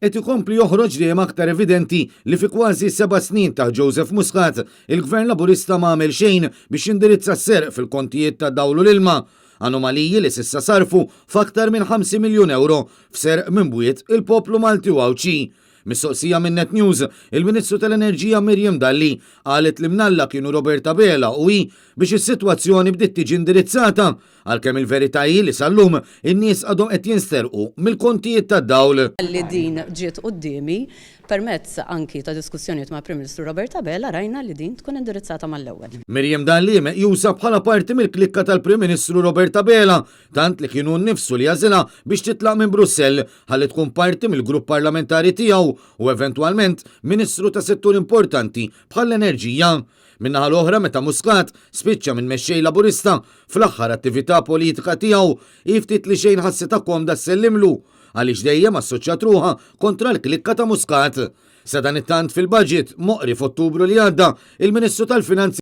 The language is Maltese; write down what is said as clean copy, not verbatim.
qed ikompli joħroġ dejjem aktar evidenti li fi kważi 7 snin ta' Joseph Muscat il-Gvern Laburista ma għamel xejn biex jindirizza s-serq fil-kontijiet ta' dawlu l-ilma, anomaliji li s'issa sarfu f'aktar minn 50 miljun euro f'serq minn bwiet il-poplu Malti u Awċi. Mistoqsija minn Net News, il-Ministru tal-Enerġija Miriam Dalli qalet li mnalla kienu Roberta Bela u biex is-sitwazzjoni bdiet tiġi indirizzata għalkemm il-verità hi li sal-lum in-nies għadhom qed jinsterqu mill-kontijiet tad-dawl. Li din ġiet qudiemi permezz anki ta' diskussjonijiet ma' Prim Ministru Roberta Bela rajna li din tkun indirizzata mal-ewwel. Miriam Dalli meqjusa bħala parti mill-klikka tal-Prim Ministru Roberta Bela, tant li kienu nnifsu li jażilha biex titlaq minn Brussell ħalli tkun parti mill-grupp parlamentari tiegħu u eventwalment Ministru ta' settur importanti bħall-enerġija. Minnaħa l-oħra meta Muscat spiċċa minn mexxej Laburista fl-aħħar attività politika tiegħu ftit li xejn ħassita komda sellimlu għaliex dejjem assoċjat ruħha kontra l-klikka ta' Muscat. Sa dan it-tant fil-budget moqri f'Ottubru li għadda il-Ministru tal-Finanzi